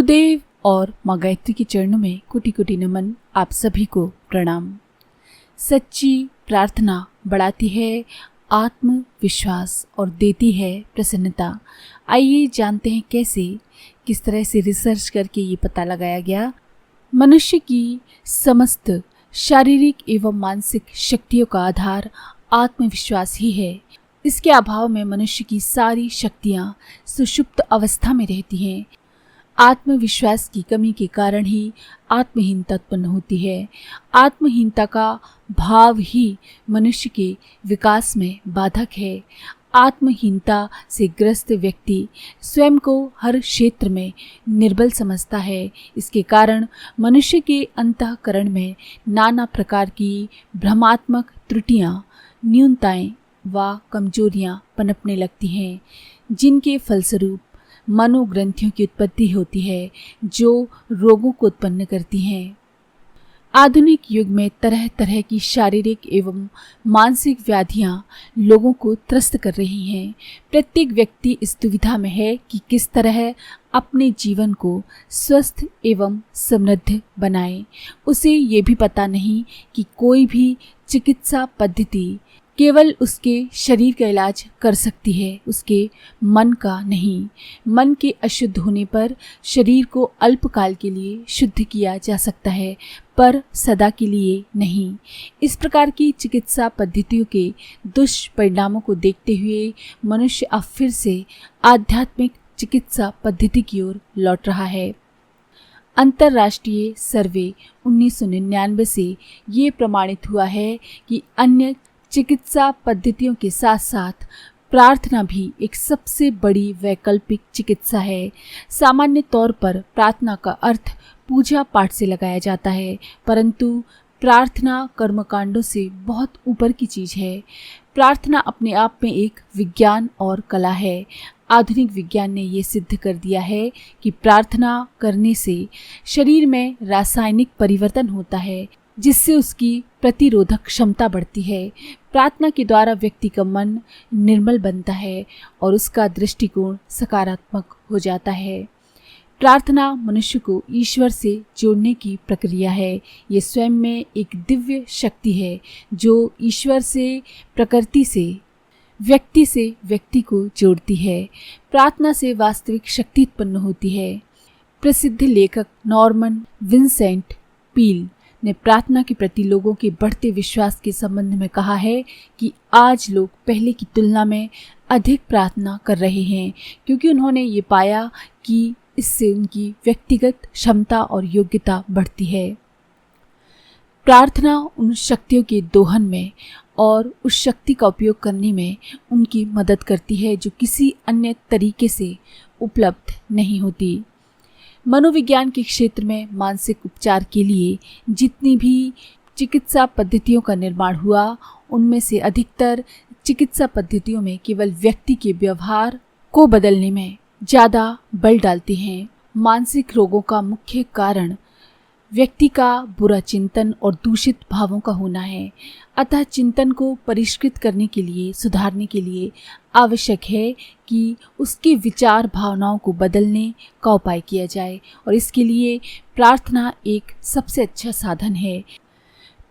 गुरुदेव और माँ गायत्री के चरणों में कोटि कोटि नमन। आप सभी को प्रणाम। सच्ची प्रार्थना बढ़ाती है आत्मविश्वास और देती है प्रसन्नता। आइए जानते हैं कैसे, किस तरह से रिसर्च करके ये पता लगाया गया। मनुष्य की समस्त शारीरिक एवं मानसिक शक्तियों का आधार आत्मविश्वास ही है। इसके अभाव में मनुष्य की सारी शक्तियाँ सुषुप्त अवस्था में रहती हैं। आत्मविश्वास की कमी के कारण ही आत्महीनता उत्पन्न होती है। आत्महीनता का भाव ही मनुष्य के विकास में बाधक है। आत्महीनता से ग्रस्त व्यक्ति स्वयं को हर क्षेत्र में निर्बल समझता है। इसके कारण मनुष्य के अंतःकरण में नाना प्रकार की भ्रमात्मक त्रुटियां, न्यूनताएं व कमजोरियां पनपने लगती हैं, जिनके फलस्वरूप मनोग्रंथियों की उत्पत्ति होती है जो रोगों को उत्पन्न करती हैं। आधुनिक युग में तरह तरह की शारीरिक एवं मानसिक व्याधियां लोगों को त्रस्त कर रही हैं। प्रत्येक व्यक्ति इस दुविधा में है कि किस तरह अपने जीवन को स्वस्थ एवं समृद्ध बनाए। उसे ये भी पता नहीं कि कोई भी चिकित्सा पद्धति केवल उसके शरीर का इलाज कर सकती है, उसके मन का नहीं। मन के अशुद्ध होने पर शरीर को अल्पकाल के लिए शुद्ध किया जा सकता है, पर सदा के लिए नहीं। इस प्रकार की चिकित्सा पद्धतियों के दुष्परिणामों को देखते हुए मनुष्य अब फिर से आध्यात्मिक चिकित्सा पद्धति की ओर लौट रहा है। अंतर्राष्ट्रीय सर्वे 1999 से ये प्रमाणित हुआ है कि अन्य चिकित्सा पद्धतियों के साथ साथ प्रार्थना भी एक सबसे बड़ी वैकल्पिक चिकित्सा है। सामान्य तौर पर प्रार्थना का अर्थ पूजा पाठ से लगाया जाता है, परंतु प्रार्थना कर्मकांडों से बहुत ऊपर की चीज़ है। प्रार्थना अपने आप में एक विज्ञान और कला है। आधुनिक विज्ञान ने ये सिद्ध कर दिया है कि प्रार्थना करने से शरीर में रासायनिक परिवर्तन होता है, जिससे उसकी प्रतिरोधक क्षमता बढ़ती है। प्रार्थना के द्वारा व्यक्ति का मन निर्मल बनता है और उसका दृष्टिकोण सकारात्मक हो जाता है। प्रार्थना मनुष्य को ईश्वर से जोड़ने की प्रक्रिया है। ये स्वयं में एक दिव्य शक्ति है जो ईश्वर से, प्रकृति से व्यक्ति को जोड़ती है। प्रार्थना से वास्तविक शक्ति उत्पन्न होती है। प्रसिद्ध लेखक नॉर्मन विंसेंट पील ने प्रार्थना के प्रति लोगों के बढ़ते विश्वास के संबंध में कहा है कि आज लोग पहले की तुलना में अधिक प्रार्थना कर रहे हैं, क्योंकि उन्होंने ये पाया कि इससे उनकी व्यक्तिगत क्षमता और योग्यता बढ़ती है। प्रार्थना उन शक्तियों के दोहन में और उस शक्ति का उपयोग करने में उनकी मदद करती है जो किसी अन्य तरीके से उपलब्ध नहीं होती। मनोविज्ञान के क्षेत्र में मानसिक उपचार के लिए जितनी भी चिकित्सा पद्धतियों का निर्माण हुआ, उनमें से अधिकतर चिकित्सा पद्धतियों में केवल व्यक्ति के व्यवहार को बदलने में ज़्यादा बल डालते हैं। मानसिक रोगों का मुख्य कारण व्यक्ति का बुरा चिंतन और दूषित भावों का होना है। अतः चिंतन को परिष्कृत करने के लिए, सुधारने के लिए आवश्यक है कि उसके विचार भावनाओं को बदलने का उपाय किया जाए, और इसके लिए प्रार्थना एक सबसे अच्छा साधन है।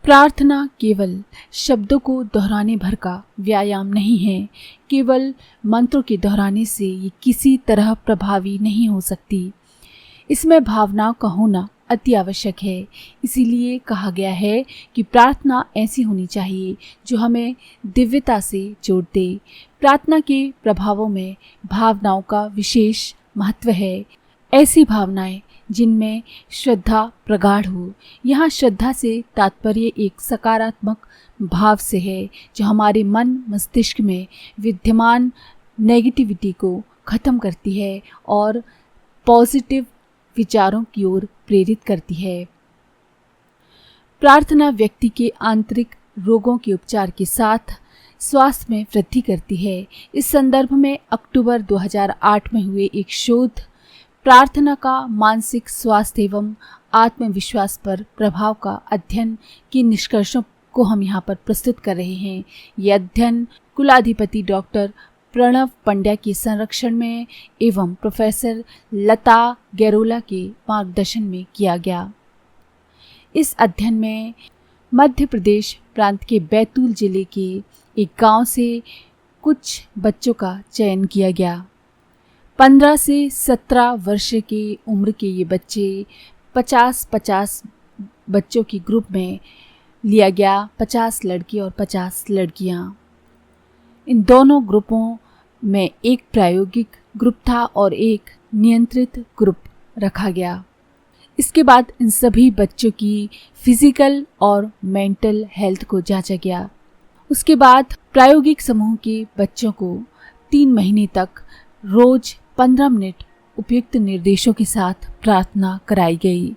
प्रार्थना केवल शब्दों को दोहराने भर का व्यायाम नहीं है। केवल मंत्रों के दोहराने से ये किसी तरह प्रभावी नहीं हो सकती। इसमें भावनाओं का होना अति आवश्यक है। इसीलिए कहा गया है कि प्रार्थना ऐसी होनी चाहिए जो हमें दिव्यता से जोड़ दे। प्रार्थना के प्रभावों में भावनाओं का विशेष महत्व है। ऐसी भावनाएं जिनमें श्रद्धा प्रगाढ़ हो। यहाँ श्रद्धा से तात्पर्य एक सकारात्मक भाव से है जो हमारे मन मस्तिष्क में विद्यमान नेगेटिविटी को खत्म करती है और पॉजिटिव विचारों की ओर प्रेरित करती है। प्रार्थना व्यक्ति के आंतरिक रोगों के उपचार के साथ स्वास्थ्य में वृद्धि करती है। इस संदर्भ में अक्टूबर 2008 में हुए एक शोध प्रार्थना का मानसिक स्वास्थ्य एवं आत्मविश्वास पर प्रभाव का अध्ययन के निष्कर्षों को हम यहाँ पर प्रस्तुत कर रहे हैं। ये अध्ययन कुलाधिपति डॉक्टर प्रणव पंड्या के संरक्षण में एवं प्रोफेसर लता गैरोला के मार्गदर्शन में किया गया। इस अध्ययन में मध्य प्रदेश प्रांत के बैतूल जिले के एक गांव से कुछ बच्चों का चयन किया गया। 15 से 17 वर्ष की उम्र के ये बच्चे 50-50 बच्चों की ग्रुप में लिया गया, 50 लड़के और 50 लड़कियां। इन दोनों ग्रुपों में एक प्रायोगिक ग्रुप था और एक नियंत्रित ग्रुप रखा गया। इसके बाद इन सभी बच्चों की फिजिकल और मेंटल हेल्थ को जांचा गया। उसके बाद प्रायोगिक समूह के बच्चों को 3 महीने तक रोज 15 मिनट उपयुक्त निर्देशों के साथ प्रार्थना कराई गई।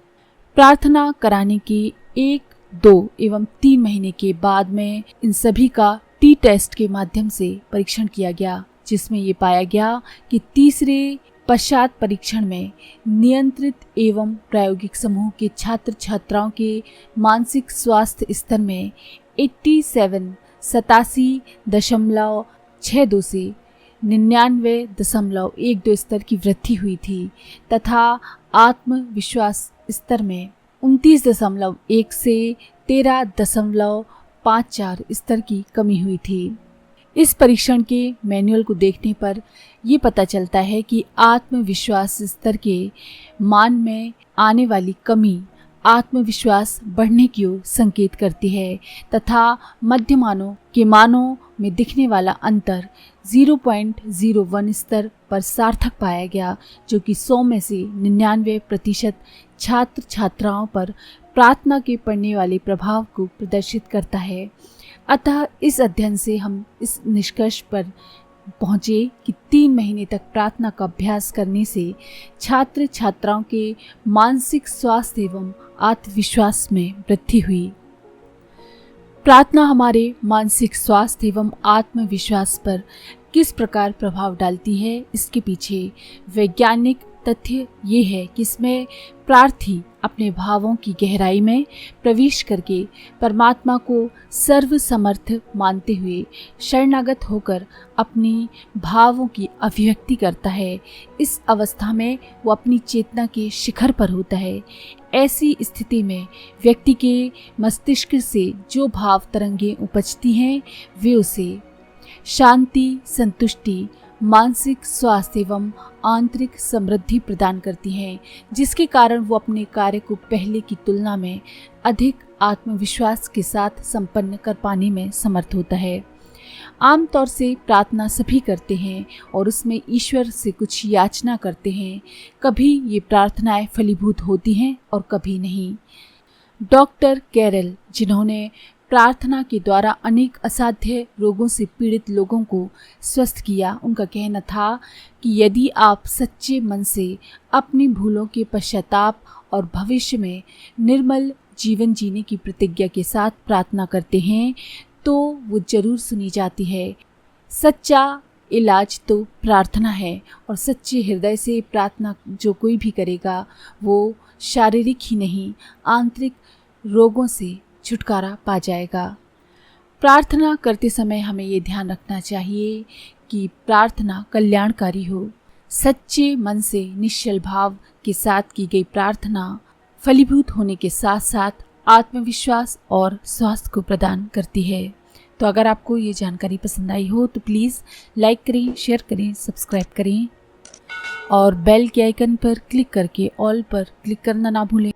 प्रार्थना कराने के 1, 2 एवं 3 महीने के बाद में इन सभी का टी टेस्ट के माध्यम से परीक्षण किया गया, जिसमें ये पाया गया कि तीसरे पश्चात परीक्षण में नियंत्रित एवं प्रायोगिक समूह के छात्र छात्राओं के मानसिक स्वास्थ्य स्तर में 87.62 से 99.12 स्तर की वृद्धि हुई थी तथा आत्मविश्वास स्तर में 29.1 से 13.54 स्तर की कमी हुई थी। इस परीक्षण के मैनुअल को देखने पर ये पता चलता है कि आत्मविश्वास स्तर के मान में आने वाली कमी आत्मविश्वास बढ़ने की ओर संकेत करती है तथा मध्य मानों के मानों में दिखने वाला अंतर 0.01 स्तर पर सार्थक पाया गया, जो कि 100 में से 99% छात्र छात्राओं पर प्रार्थना के पड़ने वाले प्रभाव को प्रदर्शित करता है। अतः इस अध्ययन से हम इस निष्कर्ष पर पहुँचे कि 3 महीने तक प्रार्थना का अभ्यास करने से छात्र छात्राओं के मानसिक स्वास्थ्य एवं आत्मविश्वास में वृद्धि हुई। प्रार्थना हमारे मानसिक स्वास्थ्य एवं आत्मविश्वास पर किस प्रकार प्रभाव डालती है, इसके पीछे वैज्ञानिक तथ्य ये है कि इसमें प्रार्थी अपने भावों की गहराई में प्रवेश करके परमात्मा को सर्वसमर्थ मानते हुए शरणागत होकर अपनी भावों की अभिव्यक्ति करता है। इस अवस्था में वो अपनी चेतना के शिखर पर होता है। ऐसी स्थिति में व्यक्ति के मस्तिष्क से जो भाव तरंगें उपजती हैं वे उसे शांति, संतुष्टि, मानसिक स्वास्थ्य एवं आंतरिक समृद्धि प्रदान करती हैं, जिसके कारण वो अपने कार्य को पहले की तुलना में अधिक आत्मविश्वास के साथ संपन्न कर पाने में समर्थ होता है। आमतौर से प्रार्थना सभी करते हैं और उसमें ईश्वर से कुछ याचना करते हैं। कभी ये प्रार्थनाएं फलीभूत होती हैं और कभी नहीं। डॉक्टर कैरल, जिन्होंने प्रार्थना के द्वारा अनेक असाध्य रोगों से पीड़ित लोगों को स्वस्थ किया, उनका कहना था कि यदि आप सच्चे मन से अपनी भूलों के पश्चाताप और भविष्य में निर्मल जीवन जीने की प्रतिज्ञा के साथ प्रार्थना करते हैं तो वो जरूर सुनी जाती है। सच्चा इलाज तो प्रार्थना है और सच्चे हृदय से प्रार्थना जो कोई भी करेगा वो शारीरिक ही नहीं आंतरिक रोगों से छुटकारा पा जाएगा। प्रार्थना करते समय हमें ये ध्यान रखना चाहिए कि प्रार्थना कल्याणकारी हो। सच्चे मन से निश्चल भाव के साथ की गई प्रार्थना फलीभूत होने के साथ साथ आत्मविश्वास और स्वास्थ्य को प्रदान करती है। तो अगर आपको ये जानकारी पसंद आई हो तो प्लीज़ लाइक करें, शेयर करें, सब्सक्राइब करें और बेल के आइकन पर क्लिक करके ऑल पर क्लिक करना ना भूलें।